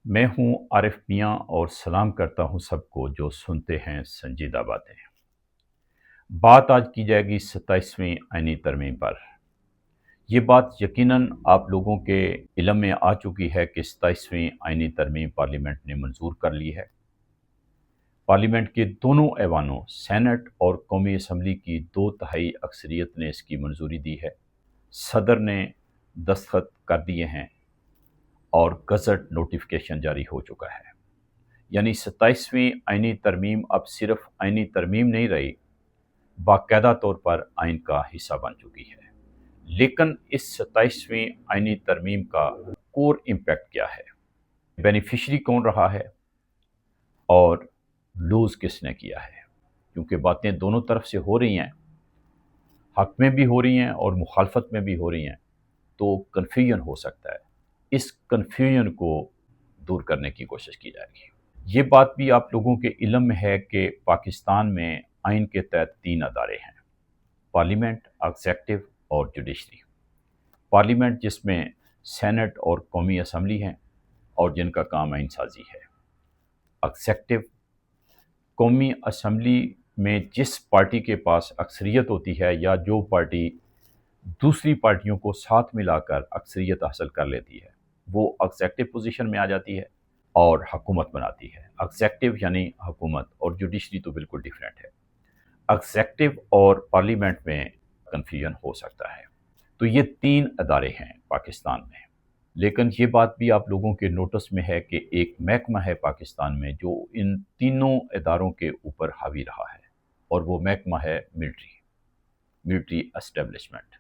میں ہوں عارف میاں اور سلام کرتا ہوں سب کو جو سنتے ہیں سنجیدہ باتیں۔ بات آج کی جائے گی 27ویں آئینی ترمیم پر۔ یہ بات یقیناً آپ لوگوں کے علم میں آ چکی ہے کہ 27ویں آئینی ترمیم پارلیمنٹ نے منظور کر لی ہے۔ پارلیمنٹ کے دونوں ایوانوں سینٹ اور قومی اسمبلی کی 2/3 اکثریت نے اس کی منظوری دی ہے۔ صدر نے دستخط کر دیے ہیں اور گزٹ نوٹیفیکیشن جاری ہو چکا ہے۔ یعنی 27ویں آئینی ترمیم اب صرف آئینی ترمیم نہیں رہی، باقاعدہ طور پر آئین کا حصہ بن چکی ہے۔ لیکن اس 27ویں آئینی ترمیم کا کور امپیکٹ کیا ہے؟ بینیفیشری کون رہا ہے اور لوز کس نے کیا ہے؟ کیونکہ باتیں دونوں طرف سے ہو رہی ہیں، حق میں بھی ہو رہی ہیں اور مخالفت میں بھی ہو رہی ہیں، تو کنفیوژن ہو سکتا ہے۔ اس کنفیوژن کو دور کرنے کی کوشش کی جائے گی۔ یہ بات بھی آپ لوگوں کے علم میں ہے کہ پاکستان میں آئین کے تحت 3 ادارے ہیں: پارلیمنٹ، ایگزیکٹو اور جوڈیشری۔ پارلیمنٹ جس میں سینٹ اور قومی اسمبلی ہیں اور جن کا کام آئین سازی ہے۔ ایگزیکٹو، قومی اسمبلی میں جس پارٹی کے پاس اکثریت ہوتی ہے یا جو پارٹی دوسری پارٹیوں کو ساتھ ملا کر اکثریت حاصل کر لیتی ہے، وہ ایگزیکٹو پوزیشن میں آ جاتی ہے اور حکومت بناتی ہے۔ ایگزیکٹو یعنی حکومت، اور جوڈیشری تو بالکل ڈیفرنٹ ہے۔ ایگزیکٹو اور پارلیمنٹ میں کنفیوژن ہو سکتا ہے۔ تو یہ 3 ادارے ہیں پاکستان میں۔ لیکن یہ بات بھی آپ لوگوں کے نوٹس میں ہے کہ ایک محکمہ ہے پاکستان میں جو ان تینوں اداروں کے اوپر حاوی رہا ہے، اور وہ محکمہ ہے ملٹری اسٹیبلشمنٹ۔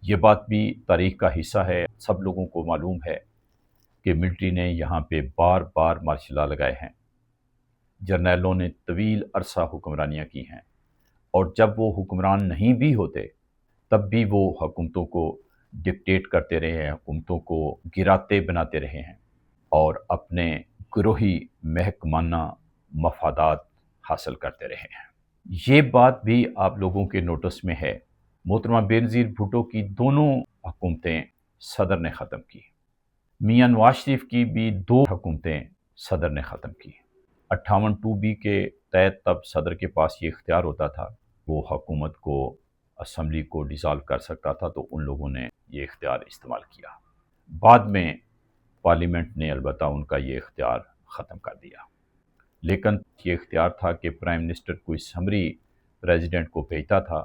یہ بات بھی تاریخ کا حصہ ہے۔ سب لوگوں کو معلوم ہے کہ ملٹری نے یہاں پہ بار بار مارشل لا لگائے ہیں، جرنیلوں نے طویل عرصہ حکمرانیاں کی ہیں، اور جب وہ حکمران نہیں بھی ہوتے تب بھی وہ حکومتوں کو ڈکٹیٹ کرتے رہے ہیں، حکومتوں کو گراتے بناتے رہے ہیں اور اپنے گروہی محکمانہ مفادات حاصل کرتے رہے ہیں۔ یہ بات بھی آپ لوگوں کے نوٹس میں ہے۔ محترمہ بینظیر بھٹو کی دونوں حکومتیں صدر نے ختم کی۔ میاں نواز شریف کی بھی 2 حکومتیں صدر نے ختم کی۔ 58(2)B کے تحت تب صدر کے پاس یہ اختیار ہوتا تھا، وہ حکومت کو، اسمبلی کو ڈیزالو کر سکتا تھا، تو ان لوگوں نے یہ اختیار استعمال کیا۔ بعد میں پارلیمنٹ نے البتہ ان کا یہ اختیار ختم کر دیا۔ لیکن یہ اختیار تھا کہ پرائم منسٹر کوئی سمری پریزیڈنٹ کو بھیجتا تھا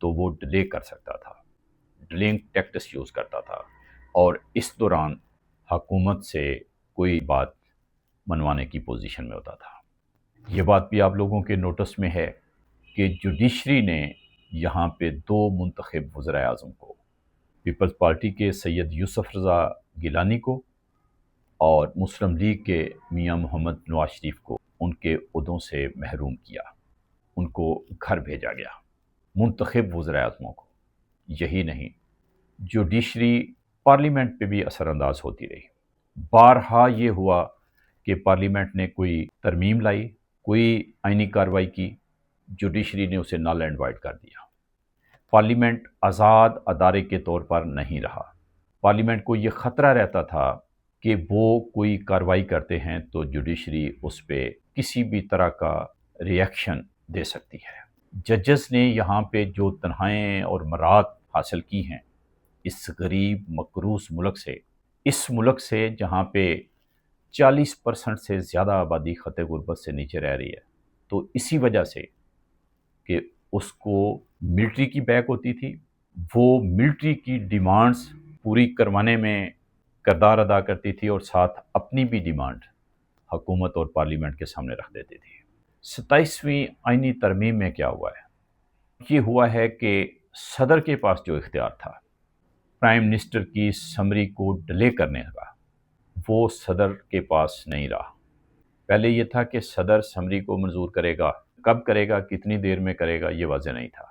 تو وہ ڈیلے کر سکتا تھا، ڈیلنگ ٹیکٹس یوز کرتا تھا، اور اس دوران حکومت سے کوئی بات منوانے کی پوزیشن میں ہوتا تھا۔ یہ بات بھی آپ لوگوں کے نوٹس میں ہے کہ جوڈیشری نے یہاں پہ 2 منتخب وزرائے اعظم کو، پیپلز پارٹی کے سید یوسف رضا گیلانی کو اور مسلم لیگ کے میاں محمد نواز شریف کو، ان کے عہدوں سے محروم کیا، ان کو گھر بھیجا گیا، منتخب وزرائے اعظموں کو۔ یہی نہیں، جوڈیشری پارلیمنٹ پہ بھی اثر انداز ہوتی رہی۔ بارہا یہ ہوا کہ پارلیمنٹ نے کوئی ترمیم لائی، کوئی آئینی کارروائی کی، جوڈیشری نے اسے نل اینڈ وائڈ کر دیا۔ پارلیمنٹ آزاد ادارے کے طور پر نہیں رہا۔ پارلیمنٹ کو یہ خطرہ رہتا تھا کہ وہ کوئی کارروائی کرتے ہیں تو جوڈیشری اس پہ کسی بھی طرح کا ریئیکشن دے سکتی ہے۔ ججز نے یہاں پہ جو تنہائیں اور مراد حاصل کی ہیں اس غریب مقروض ملک سے، اس ملک سے جہاں پہ 40% سے زیادہ آبادی خطے غربت سے نیچے رہ رہی ہے، تو اسی وجہ سے کہ اس کو ملٹری کی بیک ہوتی تھی، وہ ملٹری کی ڈیمانڈز پوری کروانے میں کردار ادا کرتی تھی اور ساتھ اپنی بھی ڈیمانڈ حکومت اور پارلیمنٹ کے سامنے رکھ دیتی تھی۔ 27ویں آئینی ترمیم میں کیا ہوا ہے؟ یہ ہوا ہے کہ صدر کے پاس جو اختیار تھا پرائم منسٹر کی سمری کو ڈیلے کرنے کا، وہ صدر کے پاس نہیں رہا۔ پہلے یہ تھا کہ صدر سمری کو منظور کرے گا، کب کرے گا، کتنی دیر میں کرے گا، یہ واضح نہیں تھا۔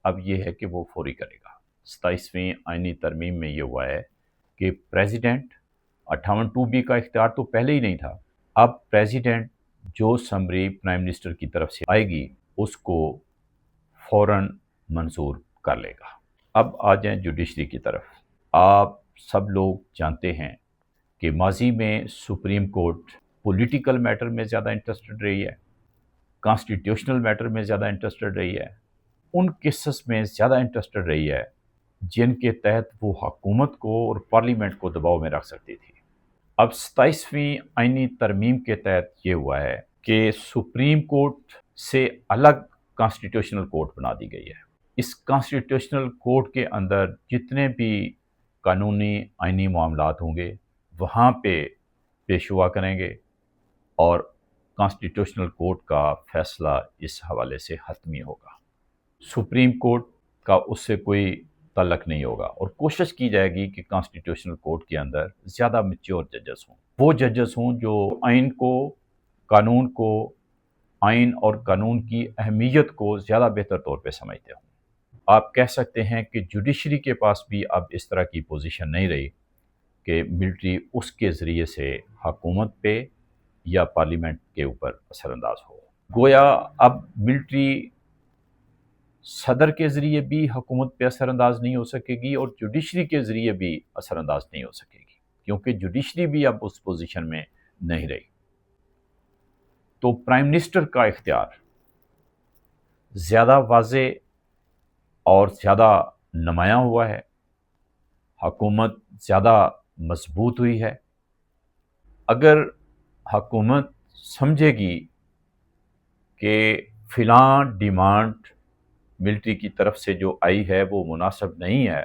اب یہ ہے کہ وہ فوری کرے گا۔ 27ویں آئینی ترمیم میں یہ ہوا ہے کہ پریزیڈنٹ، 58(2)B کا اختیار تو پہلے ہی نہیں تھا، اب پریزیڈنٹ جو سمری پرائم منسٹر کی طرف سے آئے گی اس کو فوراً منظور کر لے گا۔ اب آ جائیں جوڈیشری کی طرف۔ آپ سب لوگ جانتے ہیں کہ ماضی میں سپریم کورٹ پولیٹیکل میٹر میں زیادہ انٹرسٹڈ رہی ہے، کانسٹیٹیوشنل میٹر میں زیادہ انٹرسٹڈ رہی ہے، ان کیسز میں زیادہ انٹرسٹڈ رہی ہے جن کے تحت وہ حکومت کو اور پارلیمنٹ کو دباؤ میں رکھ سکتی تھی۔ اب 27ویں آئینی ترمیم کے تحت یہ ہوا ہے کہ سپریم کورٹ سے الگ کانسٹیٹیوشنل کورٹ بنا دی گئی ہے۔ اس کانسٹیٹیوشنل کورٹ کے اندر جتنے بھی قانونی آئینی معاملات ہوں گے وہاں پہ پیش ہوا کریں گے، اور کانسٹیٹیوشنل کورٹ کا فیصلہ اس حوالے سے حتمی ہوگا۔ سپریم کورٹ کا اس سے کوئی تعلق نہیں ہوگا، اور کوشش کی جائے گی کہ کانسٹیٹیوشنل کورٹ کے اندر زیادہ میچور ججز ہوں، وہ ججز ہوں جو آئین کو، قانون کو، آئین اور قانون کی اہمیت کو زیادہ بہتر طور پہ سمجھتے ہوں۔ آپ کہہ سکتے ہیں کہ جوڈیشری کے پاس بھی اب اس طرح کی پوزیشن نہیں رہی کہ ملٹری اس کے ذریعے سے حکومت پہ یا پارلیمنٹ کے اوپر اثر انداز ہو۔ گویا اب ملٹری صدر کے ذریعے بھی حکومت پہ اثر انداز نہیں ہو سکے گی، اور جوڈیشری کے ذریعے بھی اثر انداز نہیں ہو سکے گی، کیونکہ جوڈیشری بھی اب اس پوزیشن میں نہیں رہی۔ تو پرائم منسٹر کا اختیار زیادہ واضح اور زیادہ نمایاں ہوا ہے، حکومت زیادہ مضبوط ہوئی ہے۔ اگر حکومت سمجھے گی کہ فلاں ڈیمانڈ ملٹری کی طرف سے جو آئی ہے وہ مناسب نہیں ہے،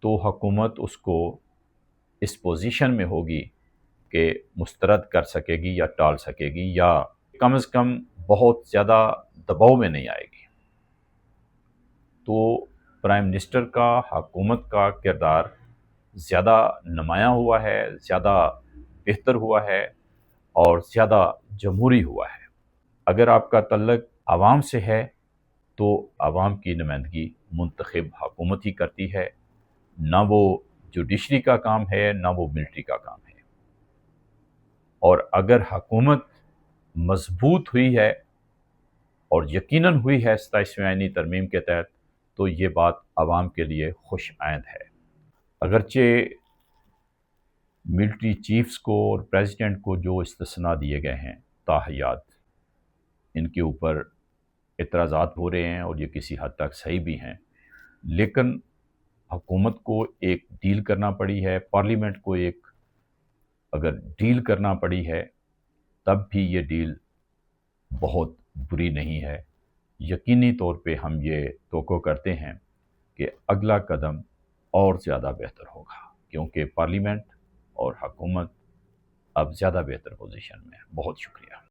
تو حکومت اس کو اس پوزیشن میں ہوگی کہ مسترد کر سکے گی یا ٹال سکے گی، یا کم از کم بہت زیادہ دباؤ میں نہیں آئے گی۔ تو پرائم منسٹر کا، حکومت کا کردار زیادہ نمایاں ہوا ہے، زیادہ بہتر ہوا ہے، اور زیادہ جمہوری ہوا ہے۔ اگر آپ کا تعلق عوام سے ہے تو عوام کی نمائندگی منتخب حکومت ہی کرتی ہے، نہ وہ جوڈیشری کا کام ہے، نہ وہ ملٹری کا کام ہے۔ اور اگر حکومت مضبوط ہوئی ہے، اور یقیناً ہوئی ہے 27ویں آئینی ترمیم کے تحت، تو یہ بات عوام کے لیے خوش آئند ہے۔ اگرچہ ملٹری چیفز کو اور پریزیڈنٹ کو جو استثناء دیے گئے ہیں تاحیات، ان کے اوپر اعتراضات ہو رہے ہیں، اور یہ کسی حد تک صحیح بھی ہیں، لیکن حکومت کو ایک ڈیل کرنا پڑی ہے، پارلیمنٹ کو ایک اگر ڈیل کرنا پڑی ہے، تب بھی یہ ڈیل بہت بری نہیں ہے۔ یقینی طور پہ ہم یہ توقع کرتے ہیں کہ اگلا قدم اور زیادہ بہتر ہوگا، کیونکہ پارلیمنٹ اور حکومت اب زیادہ بہتر پوزیشن میں ہے۔ بہت شکریہ۔